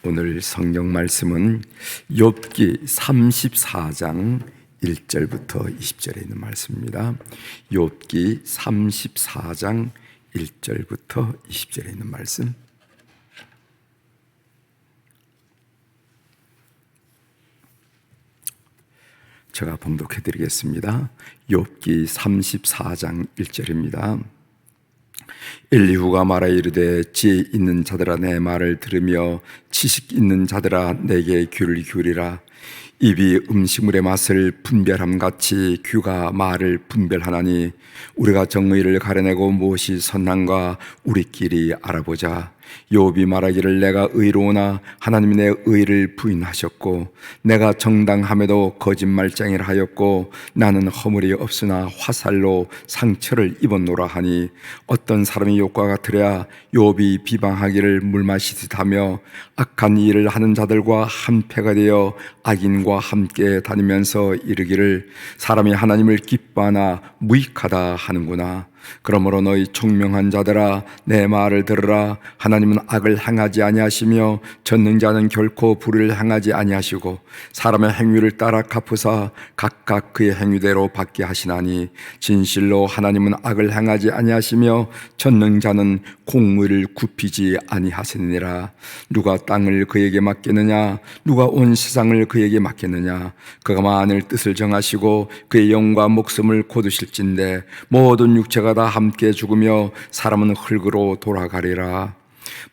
오늘 성경 말씀은 욥기 34장 1절부터 20절에 있는 말씀입니다. 욥기 34장 1절부터 20절에 있는 말씀. 제가 봉독해 드리겠습니다. 욥기 34장 1절입니다. 엘리후가 말하 이르되 지혜 있는 자들아 내 말을 들으며 지식 있는 자들아 내게 귀를 기울이라. 입이 음식물의 맛을 분별함같이 귀가 말을 분별하나니 우리가 정의를 가려내고 무엇이 선한가 우리끼리 알아보자. 욥이 말하기를 내가 의로우나 하나님이 내 의를 부인하셨고 내가 정당함에도 거짓말쟁이를 하였고 나는 허물이 없으나 화살로 상처를 입었노라 하니 어떤 사람이 욥과 같으랴. 욥이 비방하기를 물 마시듯 하며 악한 일을 하는 자들과 한패가 되어 악인과 함께 다니면서 이르기를 사람이 하나님을 기뻐하나 무익하다 하는구나. 그러므로 너희 총명한 자들아 내 말을 들으라. 하나님은 악을 행하지 아니하시며 전능자는 결코 불의를 행하지 아니하시고 사람의 행위를 따라 갚으사 각각 그의 행위대로 받게 하시나니 진실로 하나님은 악을 행하지 아니하시며 전능자는 공의를 굽히지 아니하시느니라. 누가 땅을 그에게 맡기느냐 누가 온 세상을 그에게 맡기느냐. 그가 만일 뜻을 정하시고 그의 영과 목숨을 거두실진대 모든 육체가 다 함께 죽으며 사람은 흙으로 돌아가리라.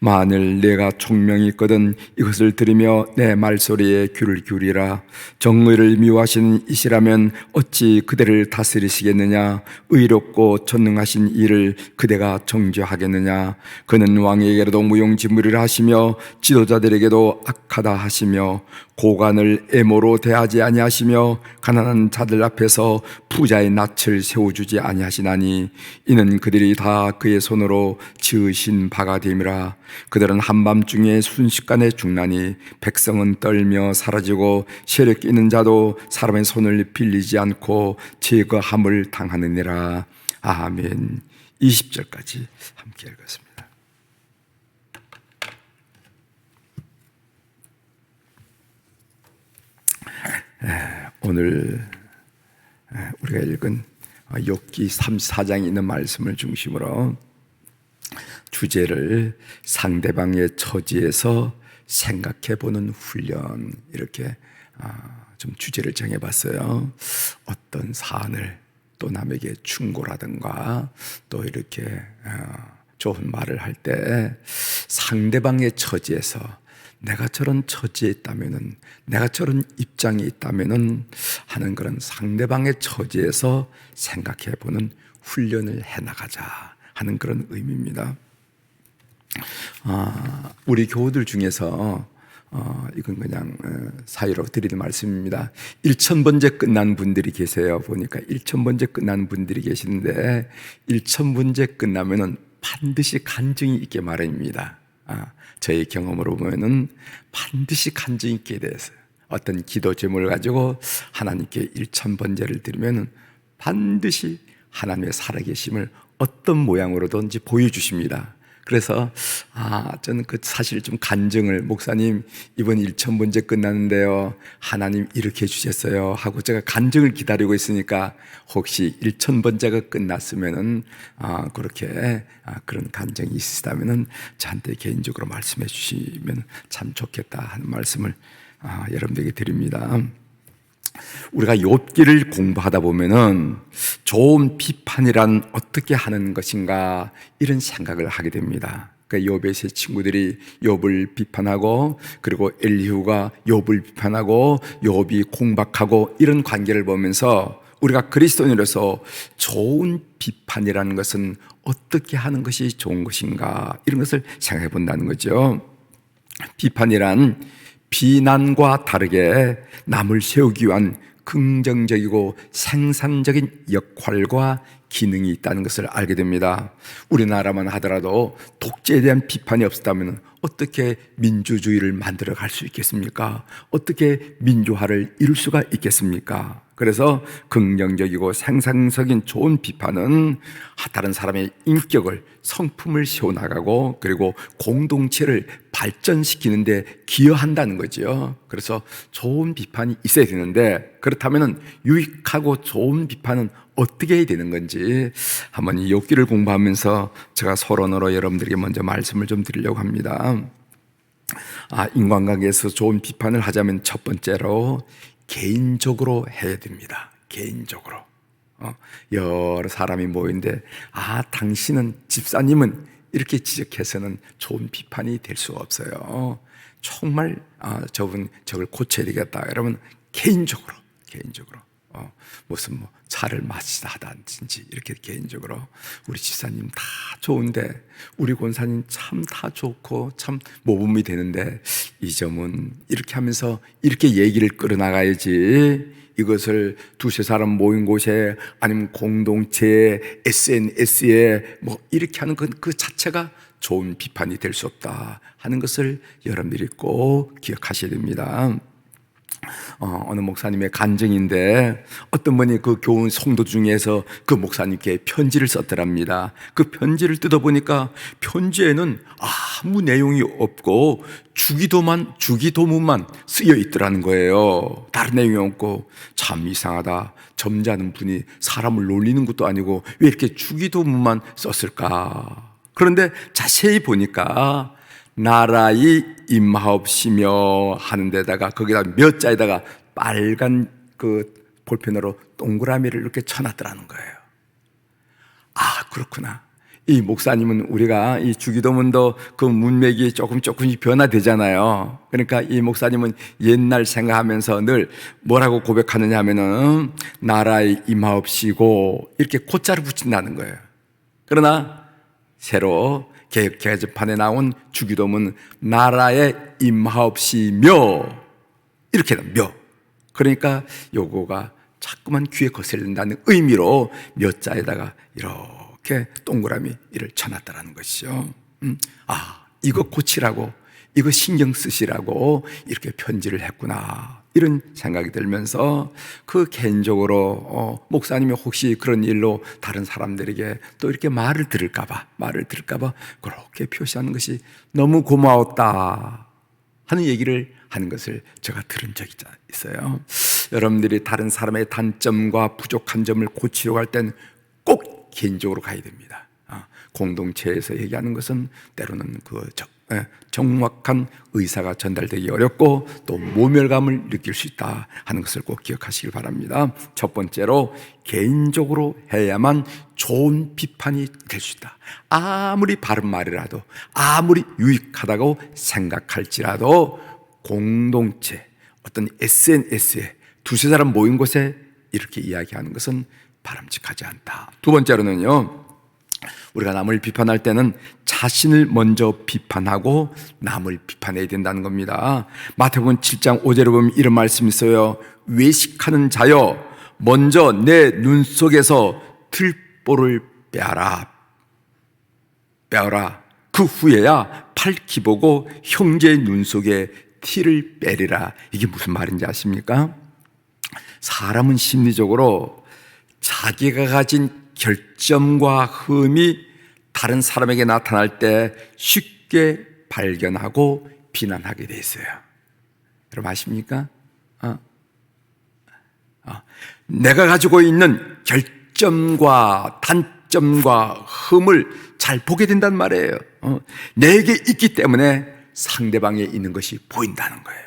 만일 내가 총명이 있거든 이것을 들으며 내 말소리에 귀를 기울이라. 정의를 미워하시는 이시라면 어찌 그대를 다스리시겠느냐. 의롭고 전능하신 이를 그대가 정죄하겠느냐. 그는 왕에게도 무용지물이라 하시며 지도자들에게도 악하다 하시며 고관을 애모로 대하지 아니하시며 가난한 자들 앞에서 부자의 낯을 세워주지 아니하시나니 이는 그들이 다 그의 손으로 지으신 바가 됨이라. 그들은 한밤중에 순식간에 죽나니 백성은 떨며 사라지고 세력 있는 자도 사람의 손을 빌리지 않고 제거함을 당하느니라. 아멘. 20절까지 함께 읽었습니다. 오늘 우리가 읽은 욥기 34장에 있는 말씀을 중심으로 주제를 상대방의 처지에서 생각해보는 훈련, 이렇게 좀 주제를 정해봤어요. 어떤 사안을 또 남에게 충고라든가 또 이렇게 좋은 말을 할 때 상대방의 처지에서 내가 저런 처지에 있다면은, 내가 저런 입장에 있다면은 하는 그런 상대방의 처지에서 생각해보는 훈련을 해나가자 하는 그런 의미입니다. 우리 교우들 중에서 이건 그냥 사유로 드리는 말씀입니다. 1000번째 끝난 분들이 계세요. 보니까 1000번째 끝난 분들이 계시는데 1000번째 끝나면은 반드시 간증이 있게 마련입니다. 저희 경험으로 보면은 반드시 간증이 있게 돼서 어떤 기도 제목을 가지고 하나님께 1000번째를 드리면은 반드시 하나님의 살아계심을 어떤 모양으로든지 보여주십니다. 그래서 저는 그 사실 좀 간증을, 목사님 이번 1000번째 끝났는데요 하나님 이렇게 해주셨어요 하고 제가 간증을 기다리고 있으니까 혹시 1000번째가 끝났으면은 그렇게 그런 간증이 있으시다면은 저한테 개인적으로 말씀해 주시면 참 좋겠다 하는 말씀을 여러분들에게 드립니다. 우리가 욥기를 공부하다 보면은 좋은 비판이란 어떻게 하는 것인가 이런 생각을 하게 됩니다. 그러니까 욥의 세 친구들이 욥을 비판하고 그리고 엘리후가 욥을 비판하고 욥이 공박하고 이런 관계를 보면서 우리가 그리스도인으로서 좋은 비판이라는 것은 어떻게 하는 것이 좋은 것인가 이런 것을 생각해 본다는 거죠. 비판이란 비난과 다르게 남을 세우기 위한 긍정적이고 생산적인 역할과 기능이 있다는 것을 알게 됩니다. 우리나라만 하더라도 독재에 대한 비판이 없었다면 어떻게 민주주의를 만들어 갈 수 있겠습니까? 어떻게 민주화를 이룰 수가 있겠습니까? 그래서 긍정적이고 생산적인 좋은 비판은 다른 사람의 인격을, 성품을 세워나가고 그리고 공동체를 발전시키는 데 기여한다는 거죠. 그래서 좋은 비판이 있어야 되는데, 그렇다면 유익하고 좋은 비판은 어떻게 해야 되는 건지 한번 이 욥기를 공부하면서 제가 서론으로 여러분들에게 먼저 말씀을 좀 드리려고 합니다. 인간관계에서 좋은 비판을 하자면 첫 번째로 개인적으로 해야 됩니다. 개인적으로. 여러 사람이 모이는데 당신은, 집사님은 이렇게 지적해서는 좋은 비판이 될 수가 없어요. 정말 저걸 고쳐야 되겠다. 여러분 개인적으로 무슨 차를 마시다 하든지 이렇게 개인적으로 우리 집사님 다 좋은데 우리 권사님 참 다 좋고 참 모범이 되는데 이 점은 이렇게 하면서 이렇게 얘기를 끌어나가야지, 이것을 두세 사람 모인 곳에 아니면 공동체에 SNS에 이렇게 하는 그 자체가 좋은 비판이 될 수 없다 하는 것을 여러분들이 꼭 기억하셔야 됩니다. 어느 목사님의 간증인데 어떤 분이 그 교훈 성도 중에서 그 목사님께 편지를 썼더랍니다. 그 편지를 뜯어보니까 편지에는 아무 내용이 없고 주기도문만 쓰여 있더라는 거예요. 다른 내용이 없고, 참 이상하다. 점잖은 분이 사람을 놀리는 것도 아니고 왜 이렇게 주기도문만 썼을까? 그런데 자세히 보니까 나라의 임하옵시며 하는 데다가 거기다 몇 자에다가 빨간 그 볼펜으로 동그라미를 이렇게 쳐놨더라는 거예요. 그렇구나. 이 목사님은 우리가 이 주기도문도 그 문맥이 조금씩 변화되잖아요. 그러니까 이 목사님은 옛날 생각하면서 늘 뭐라고 고백하느냐 하면은 나라의 임하옵시고 이렇게 고자를 붙인다는 거예요. 그러나 새로 개혁 개정판에 나온 주기도문 나라의 임하옵시며 이렇게 며, 그러니까 요거가 자꾸만 귀에 거슬린다는 의미로 몇 자에다가 이렇게 동그라미를 쳐놨다라는 것이죠. 이거 고치라고, 이거 신경 쓰시라고 이렇게 편지를 했구나, 이런 생각이 들면서 그 개인적으로 목사님이 혹시 그런 일로 다른 사람들에게 또 이렇게 말을 들을까봐 그렇게 표시하는 것이 너무 고마웠다 하는 얘기를 하는 것을 제가 들은 적이 있어요. 여러분들이 다른 사람의 단점과 부족한 점을 고치려고 할 땐 꼭 개인적으로 가야 됩니다. 공동체에서 얘기하는 것은 때로는 정확한 의사가 전달되기 어렵고 또 모멸감을 느낄 수 있다 하는 것을 꼭 기억하시길 바랍니다. 첫 번째로 개인적으로 해야만 좋은 비판이 될 수 있다. 아무리 바른 말이라도, 아무리 유익하다고 생각할지라도 공동체, 어떤 SNS에 두세 사람 모인 곳에 이렇게 이야기하는 것은 바람직하지 않다. 두 번째로는요, 우리가 남을 비판할 때는 자신을 먼저 비판하고 남을 비판해야 된다는 겁니다. 마태복음 7장 5절에 보면 이런 말씀이 있어요. 외식하는 자여, 먼저 내 눈 속에서 들보를 빼어라. 그 후에야 팔기 보고 형제의 눈 속에 티를 빼리라. 이게 무슨 말인지 아십니까? 사람은 심리적으로 자기가 가진 결점과 흠이 다른 사람에게 나타날 때 쉽게 발견하고 비난하게 돼 있어요. 여러분 아십니까? 내가 가지고 있는 결점과 단점과 흠을 잘 보게 된단 말이에요. 내게 있기 때문에 상대방에 있는 것이 보인다는 거예요.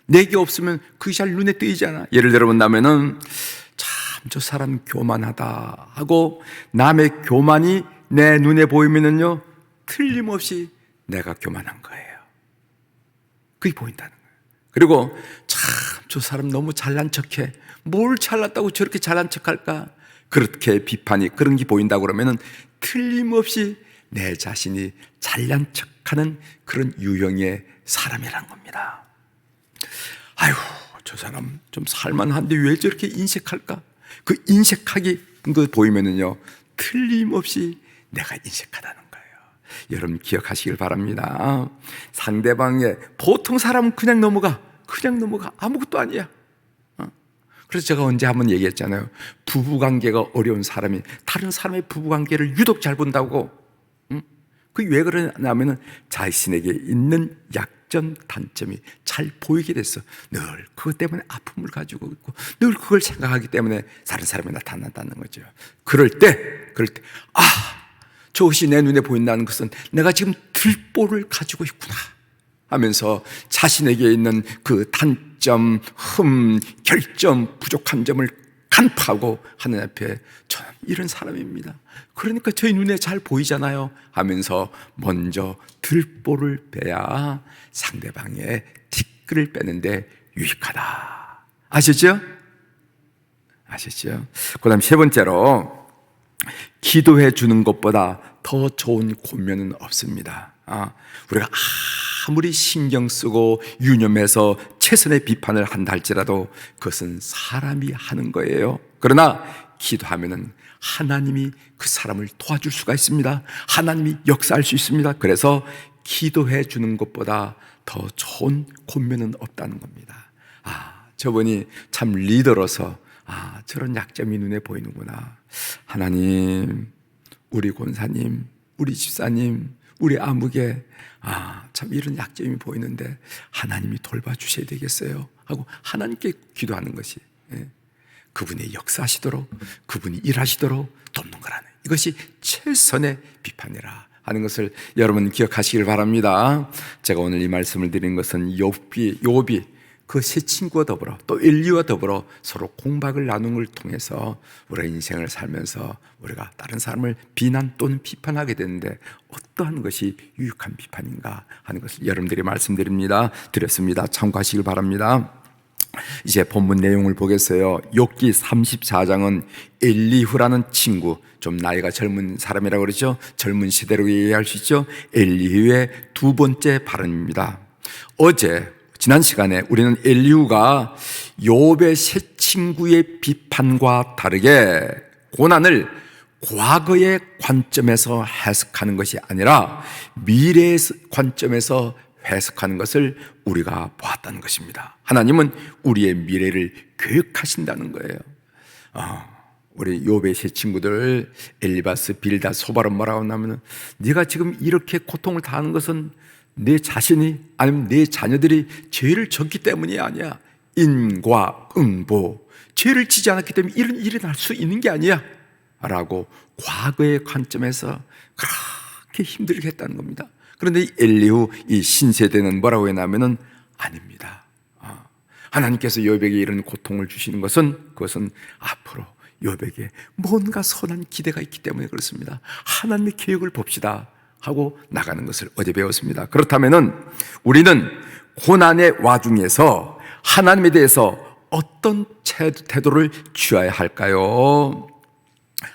내게 없으면 그게 잘 눈에 띄잖아. 예를 들어본다면은 참 저 사람 교만하다 하고 남의 교만이 내 눈에 보이면은요, 틀림없이 내가 교만한 거예요. 그게 보인다는 거예요. 그리고 참 저 사람 너무 잘난 척해. 뭘 잘났다고 저렇게 잘난 척할까? 그렇게 비판이 그런 게 보인다고 그러면은 틀림없이 내 자신이 잘난 척하는 그런 유형의 사람이란 겁니다. 아유, 저 사람 좀 살만한데 왜 저렇게 인색할까? 그 인색하게 그 보이면은요, 틀림없이 내가 인색하다는 거예요. 여러분 기억하시길 바랍니다. 상대방의 보통 사람은 그냥 넘어가 아무것도 아니야. 그래서 제가 언제 한번 얘기했잖아요. 부부관계가 어려운 사람이 다른 사람의 부부관계를 유독 잘 본다고. 그게 왜 그러냐면은 자신에게 있는 약점, 단점이 잘 보이게 됐어. 늘 그것 때문에 아픔을 가지고 있고 늘 그걸 생각하기 때문에 다른 사람이 나타난다는 거죠. 그럴 때 저것이 내 눈에 보인다는 것은 내가 지금 들보를 가지고 있구나 하면서 자신에게 있는 그 단점, 결점, 부족한 점을 간파하고 하나님 앞에 저는 이런 사람입니다. 그러니까 저희 눈에 잘 보이잖아요 하면서 먼저 들보를 빼야 상대방의 티끌을 빼는데 유익하다. 아시죠? 그 다음 세 번째로 기도해 주는 것보다 더 좋은 권면은 없습니다. 우리가 아무리 신경 쓰고 유념해서 최선의 비판을 한다 할지라도 그것은 사람이 하는 거예요. 그러나 기도하면은 하나님이 그 사람을 도와줄 수가 있습니다. 하나님이 역사할 수 있습니다. 그래서 기도해 주는 것보다 더 좋은 권면은 없다는 겁니다. 저분이 참 리더로서 저런 약점이 눈에 보이는구나. 하나님, 우리 권사님, 우리 집사님, 우리 아무개 참 이런 약점이 보이는데 하나님이 돌봐주셔야 되겠어요 하고 하나님께 기도하는 것이 그분이 역사하시도록, 그분이 일하시도록 돕는 거라는, 이것이 최선의 비판이라 하는 것을 여러분 기억하시길 바랍니다. 제가 오늘 이 말씀을 드린 것은 욥이 그 세 친구와 더불어 또 엘리와 더불어 서로 공박을 나누는 걸 통해서 우리가 인생을 살면서 우리가 다른 사람을 비난 또는 비판하게 되는데 어떠한 것이 유익한 비판인가 하는 것을 여러분들이 드렸습니다. 참고하시길 바랍니다. 이제 본문 내용을 보겠어요. 욥기 34장은 엘리후라는 친구, 좀 나이가 젊은 사람이라고 그러죠. 젊은 시대로 이해할 수 있죠. 엘리후의 두 번째 발언입니다. 지난 시간에 우리는 엘리후가 욥의 세 친구의 비판과 다르게 고난을 과거의 관점에서 해석하는 것이 아니라 미래의 관점에서 해석하는 것을 우리가 보았다는 것입니다. 하나님은 우리의 미래를 계획하신다는 거예요. 우리 욥의 세 친구들 엘리바스, 빌다, 소바는 뭐라고 하냐면 네가 지금 이렇게 고통을 당하는 것은 내 자신이 아니면 내 자녀들이 죄를 졌기 때문이 아니야. 인과응보, 죄를 지지 않았기 때문에 이런 일이 날 수 있는 게 아니야 라고 과거의 관점에서 그렇게 힘들게 했다는 겁니다. 그런데 엘리후 이 신세대는 뭐라고 했냐면은 아닙니다. 하나님께서 욥에게 이런 고통을 주시는 것은 그것은 앞으로 욥에게 뭔가 선한 기대가 있기 때문에 그렇습니다. 하나님의 계획을 봅시다 하고 나가는 것을 어제 배웠습니다. 그렇다면은 우리는 고난의 와중에서 하나님에 대해서 어떤 태도를 취해야 할까요?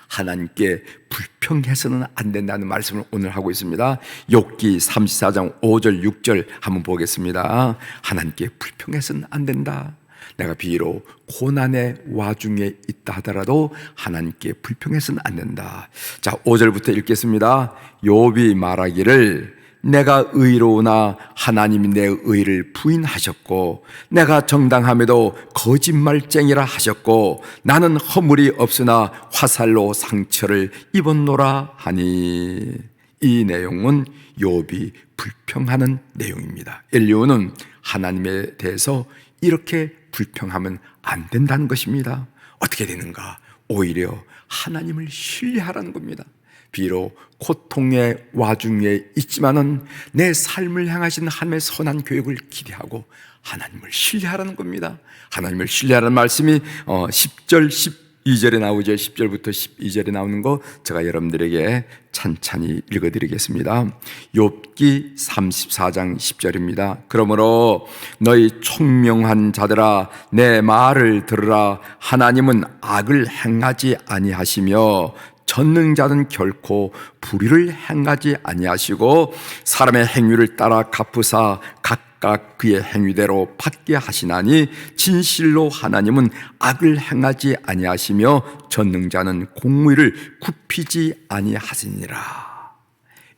하나님께 불평해서는 안 된다는 말씀을 오늘 하고 있습니다. 욥기 34장 5절 6절 한번 보겠습니다. 하나님께 불평해서는 안 된다. 내가 비록 고난의 와중에 있다 하더라도 하나님께 불평해서는 안 된다. 자, 5절부터 읽겠습니다. 욥이 말하기를 내가 의로우나 하나님이 내 의를 부인하셨고 내가 정당함에도 거짓말쟁이라 하셨고 나는 허물이 없으나 화살로 상처를 입었노라 하니, 이 내용은 욥이 불평하는 내용입니다. 엘리후는 하나님에 대해서 이렇게 불평하면 안 된다는 것입니다. 어떻게 되는가? 오히려 하나님을 신뢰하라는 겁니다. 비록 고통의 와중에 있지만은 내 삶을 향하신 하나님의 선한 계획을 기대하고 하나님을 신뢰하라는 겁니다. 하나님을 신뢰하라는 말씀이 10절 12절에 나오죠. 10절부터 12절에 나오는 거 제가 여러분들에게 찬찬히 읽어드리겠습니다. 욥기 34장 10절입니다. 그러므로 너희 총명한 자들아 내 말을 들으라. 하나님은 악을 행하지 아니하시며 전능자는 결코 불의를 행하지 아니하시고 사람의 행위를 따라 갚으사 각각 그의 행위대로 받게 하시나니 진실로 하나님은 악을 행하지 아니하시며 전능자는 공의를 굽히지 아니하시니라.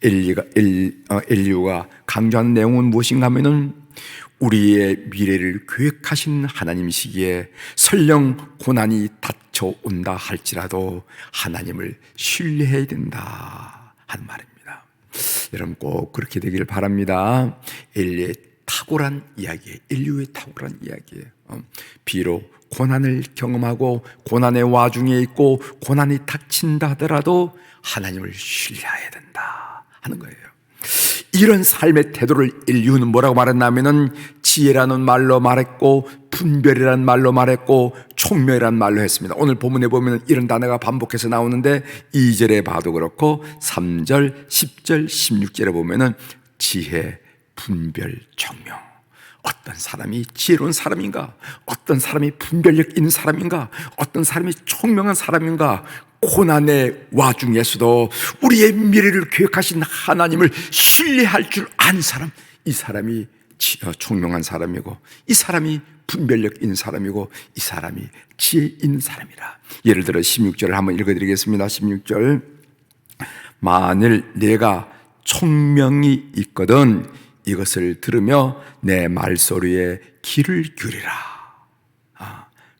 엘리후가 강조하는 내용은 무엇인가 하면은 우리의 미래를 계획하신 하나님이시기에 설령 고난이 닥쳐온다 할지라도 하나님을 신뢰해야 된다 하는 말입니다. 여러분 꼭 그렇게 되기를 바랍니다. 엘리의 탁월한 이야기예요. 인류의 탁월한 이야기예요. 비록 고난을 경험하고 고난의 와중에 있고 고난이 닥친다 하더라도 하나님을 신뢰해야 된다 하는 거예요. 이런 삶의 태도를 인류는 뭐라고 말했냐면은 지혜라는 말로 말했고 분별이라는 말로 말했고 총명이라는 말로 했습니다. 오늘 본문에 보면 이런 단어가 반복해서 나오는데 2절에 봐도 그렇고 3절, 10절, 16절에 보면은 지혜, 분별, 총명. 어떤 사람이 지혜로운 사람인가? 어떤 사람이 분별력 있는 사람인가? 어떤 사람이 총명한 사람인가? 고난의 와중에서도 우리의 미래를 계획하신 하나님을 신뢰할 줄 아는 사람, 이 사람이 총명한 사람이고 이 사람이 분별력 있는 사람이고 이 사람이 지혜 있는 사람이라. 예를 들어 16절을 한번 읽어드리겠습니다. 16절 만일 내가 총명이 있거든 이것을 들으며 내 말소리에 귀를 기울이라.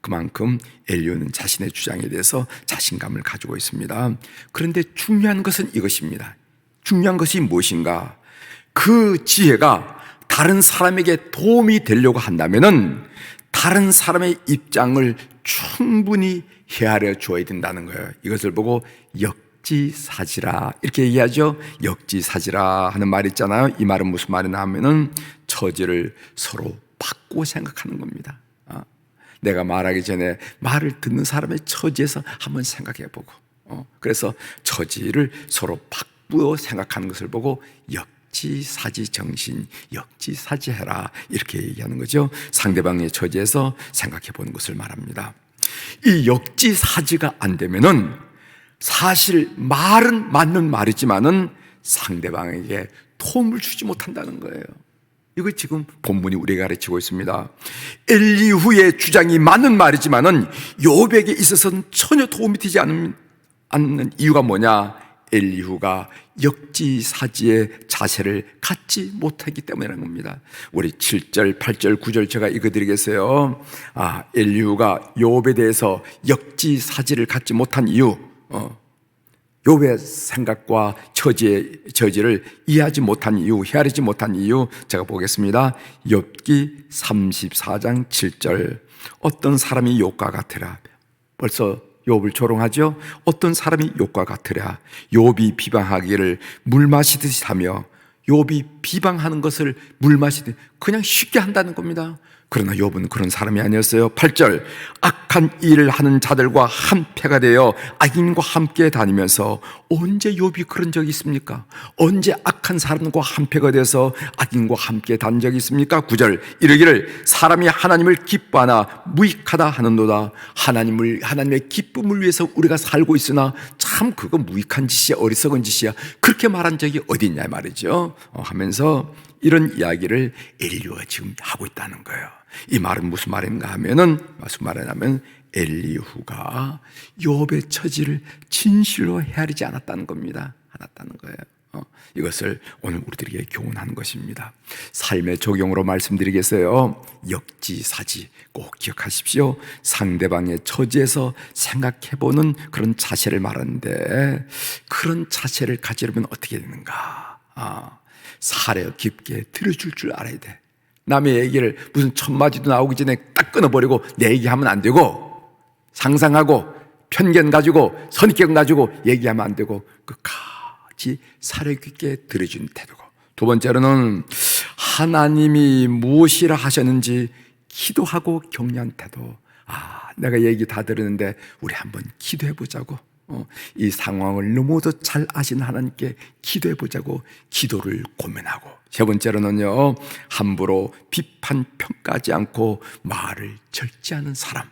그만큼 엘리야는 자신의 주장에 대해서 자신감을 가지고 있습니다. 그런데 중요한 것은 이것입니다. 중요한 것이 무엇인가? 그 지혜가 다른 사람에게 도움이 되려고 한다면은 다른 사람의 입장을 충분히 헤아려 줘야 된다는 거예요. 이것을 보고 역지사지라 이렇게 얘기하죠. 역지사지라 하는 말이 있잖아요. 이 말은 무슨 말이냐 하면은 처지를 서로 바꾸고 생각하는 겁니다. 내가 말하기 전에 말을 듣는 사람의 처지에서 한번 생각해 보고 그래서 처지를 서로 바꾸어 생각하는 것을 보고 역지사지 정신, 역지사지해라 이렇게 얘기하는 거죠. 상대방의 처지에서 생각해 보는 것을 말합니다. 이 역지사지가 안 되면은 사실 말은 맞는 말이지만은 상대방에게 도움을 주지 못한다는 거예요. 이거 지금 본문이 우리에게 가르치고 있습니다. 엘리후의 주장이 맞는 말이지만은 욥에게 있어서는 전혀 도움이 되지 않는 이유가 뭐냐? 엘리후가 역지사지의 자세를 갖지 못하기 때문이라는 겁니다. 우리 7절, 8절, 9절 제가 읽어드리겠어요. 엘리후가 욥에 대해서 역지사지를 갖지 못한 이유, 욥의 생각과 처지를 이해하지 못한 이유, 헤아리지 못한 이유 제가 보겠습니다. 욥기 34장 7절 어떤 사람이 욥과 같으라. 벌써 욥을 조롱하죠. 어떤 사람이 욥과 같으랴. 욥이 비방하기를 물 마시듯이 하며 욥이 비방하는 것을 물 마시듯이 그냥 쉽게 한다는 겁니다. 그러나 욥은 그런 사람이 아니었어요. 8절 악한 일을 하는 자들과 한패가 되어 악인과 함께 다니면서 언제 욥이 그런 적이 있습니까? 언제 악한 사람과 한패가 되어서 악인과 함께 다닌 적이 있습니까? 9절 이르기를 사람이 하나님을 기뻐하나 무익하다 하는도다. 하나님의 기쁨을 위해서 우리가 살고 있으나 참 그거 무익한 짓이야, 어리석은 짓이야, 그렇게 말한 적이 어디 있냐 말이죠. 하면서 이런 이야기를 엘리후가 지금 하고 있다는 거예요. 이 말은 무슨 말인가 하면은, 무슨 말이냐면 엘리후가 욥의 처지를 진실로 헤아리지 않았다는 겁니다. 않았다는 거예요. 이것을 오늘 우리들에게 교훈하는 것입니다. 삶의 적용으로 말씀드리겠어요. 역지사지 꼭 기억하십시오. 상대방의 처지에서 생각해보는 그런 자세를 말하는데 그런 자세를 가지려면 어떻게 되는가? 사려 깊게 들어줄 줄 알아야 돼. 남의 얘기를 무슨 첫마디도 나오기 전에 딱 끊어버리고 내 얘기하면 안 되고, 상상하고 편견 가지고 선입견 가지고 얘기하면 안 되고 끝까지 사려 깊게 들어주는 태도고, 두 번째로는 하나님이 무엇이라 하셨는지 기도하고 격려한 태도. 내가 얘기 다 들었는데 우리 한번 기도해 보자고. 이 상황을 너무도 잘 아신 하나님께 기도해 보자고 기도를 고민하고. 세 번째로는요, 함부로 비판 평가하지 않고 말을 절제하는 사람.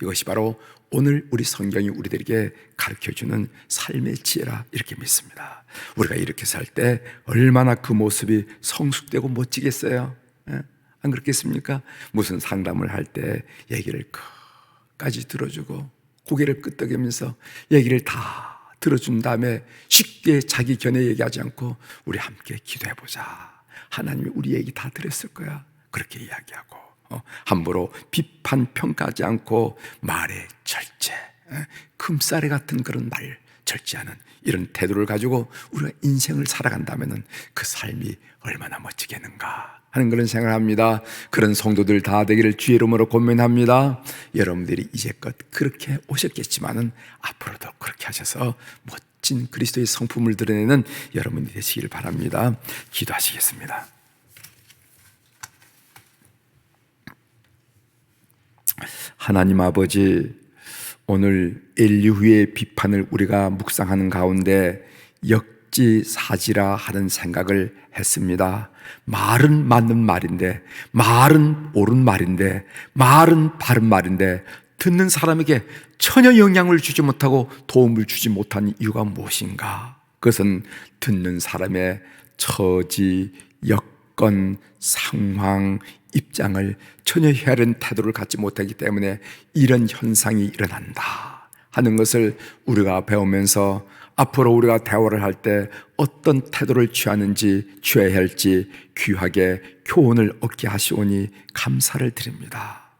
이것이 바로 오늘 우리 성경이 우리들에게 가르쳐주는 삶의 지혜라 이렇게 믿습니다. 우리가 이렇게 살 때 얼마나 그 모습이 성숙되고 멋지겠어요? 안 그렇겠습니까? 무슨 상담을 할 때 얘기를 끝까지 들어주고 고개를 끄덕이면서 얘기를 다 들어준 다음에 쉽게 자기 견해 얘기하지 않고 우리 함께 기도해보자. 하나님이 우리 얘기 다 들었을 거야. 그렇게 이야기하고 함부로 비판 평가하지 않고 말에 절제, 금싸레 같은 그런 말 절제하는 이런 태도를 가지고 우리가 인생을 살아간다면 그 삶이 얼마나 멋지겠는가 하는 그런 생각을 합니다. 그런 성도들 다 되기를 주의 이름으로 권면합니다. 여러분들이 이제껏 그렇게 오셨겠지만은 앞으로도 그렇게 하셔서 멋진 그리스도의 성품을 드러내는 여러분이 되시길 바랍니다. 기도하시겠습니다. 하나님 아버지, 오늘 엘리후의 비판을 우리가 묵상하는 가운데 역지사지라 하는 생각을 했습니다. 말은 맞는 말인데, 말은 옳은 말인데, 말은 바른 말인데 듣는 사람에게 전혀 영향을 주지 못하고 도움을 주지 못한 이유가 무엇인가? 그것은 듣는 사람의 처지, 여건, 상황, 입장을 전혀 헤아리는 태도를 갖지 못하기 때문에 이런 현상이 일어난다 하는 것을 우리가 배우면서 앞으로 우리가 대화를 할 때 어떤 태도를 취해야 할지 귀하게 교훈을 얻게 하시오니 감사를 드립니다.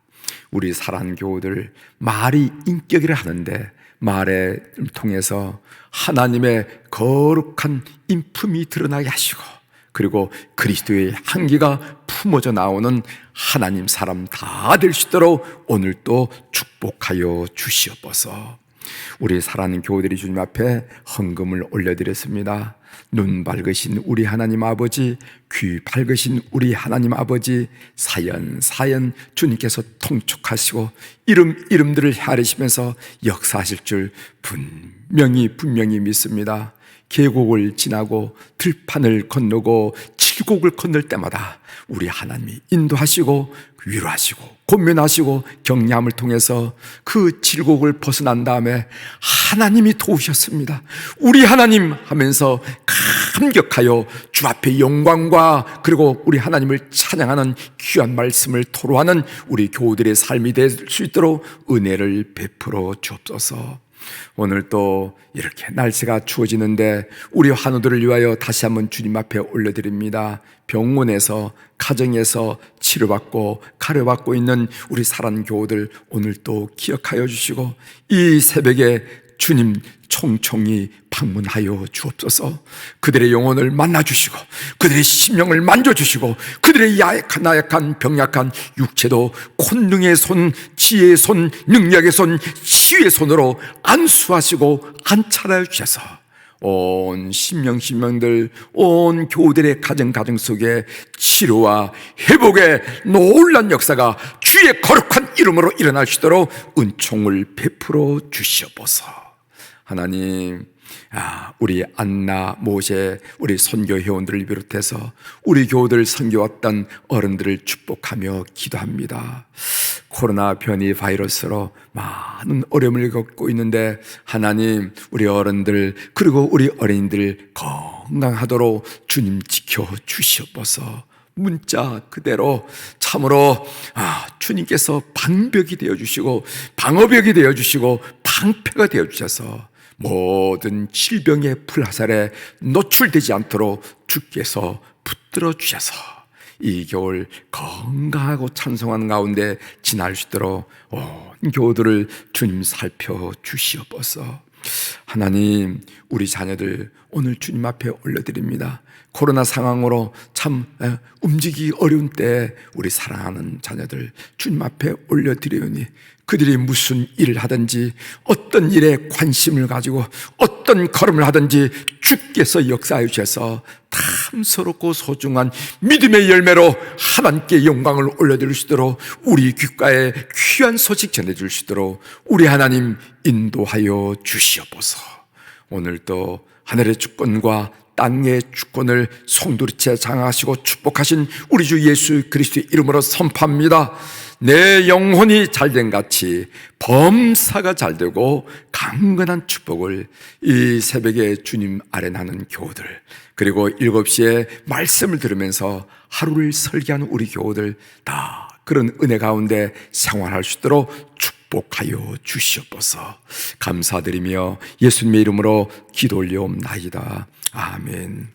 우리 사랑하는 교우들, 말이 인격이라 하는데 말을 통해서 하나님의 거룩한 인품이 드러나게 하시고, 그리고 그리스도의 향기가 품어져 나오는 하나님 사람 다 될 수 있도록 오늘 또 축복하여 주시옵소서. 우리 사랑하는 교우들이 주님 앞에 헌금을 올려드렸습니다. 눈 밝으신 우리 하나님 아버지, 귀 밝으신 우리 하나님 아버지, 사연 주님께서 통촉하시고 이름들을 헤아리시면서 역사하실 줄 분명히 믿습니다. 계곡을 지나고 들판을 건너고 칠곡을 건널 때마다 우리 하나님이 인도하시고 위로하시고 권면하시고 격려함을 통해서 그 칠곡을 벗어난 다음에 하나님이 도우셨습니다. 우리 하나님 하면서 감격하여 주 앞에 영광과 그리고 우리 하나님을 찬양하는 귀한 말씀을 토로하는 우리 교우들의 삶이 될 수 있도록 은혜를 베풀어 주옵소서. 오늘 또 이렇게 날씨가 추워지는데 우리 환우들을 위하여 다시 한번 주님 앞에 올려드립니다. 병원에서 가정에서 치료받고 가려받고 있는 우리 사랑하는 교우들 오늘 또 기억하여 주시고 이 새벽에 주님 총총히 방문하여 주옵소서. 그들의 영혼을 만나주시고 그들의 심령을 만져주시고 그들의 나약한 병약한 육체도 권능의 손, 지혜의 손, 능력의 손, 치유의 손으로 안수하시고 안찰하여 주셔서 온 심령들, 온 교우들의 가정 속에 치료와 회복의 놀란 역사가 주의 거룩한 이름으로 일어날 수 있도록 은총을 베풀어 주시옵소서. 하나님, 우리 안나, 모세, 우리 선교 회원들을 비롯해서 우리 교우들 선교왔던 어른들을 축복하며 기도합니다. 코로나 변이 바이러스로 많은 어려움을 겪고 있는데 하나님, 우리 어른들 그리고 우리 어린이들 건강하도록 주님 지켜주시옵소서. 문자 그대로 참으로 주님께서 방벽이 되어주시고 방어벽이 되어주시고 방패가 되어주셔서 모든 질병의 불화살에 노출되지 않도록 주께서 붙들어 주셔서 이 겨울 건강하고 찬송하는 가운데 지날 수 있도록 온 교우들을 주님 살펴주시옵소서. 하나님, 우리 자녀들 오늘 주님 앞에 올려드립니다. 코로나 상황으로 참 움직이기 어려운 때 우리 사랑하는 자녀들 주님 앞에 올려드리오니 그들이 무슨 일을 하든지 어떤 일에 관심을 가지고 어떤 걸음을 하든지 주께서 역사해 주셔서 탐스럽고 소중한 믿음의 열매로 하나님께 영광을 올려드릴 수 있도록 우리 귓가에 귀한 소식 전해줄 수 있도록 우리 하나님 인도하여 주시옵소서. 오늘도 하늘의 주권과 땅의 주권을 송두리째 장악하시고 축복하신 우리 주 예수 그리스도의 이름으로 선포합니다. 내 영혼이 잘된 같이 범사가 잘되고 강건한 축복을 이 새벽에 주님 아래 나는 교우들, 그리고 7시에 말씀을 들으면서 하루를 설계하는 우리 교우들 다 그런 은혜 가운데 생활할 수 있도록 축복하여 주시옵소서. 감사드리며 예수님의 이름으로 기도 올려옵나이다. 아멘.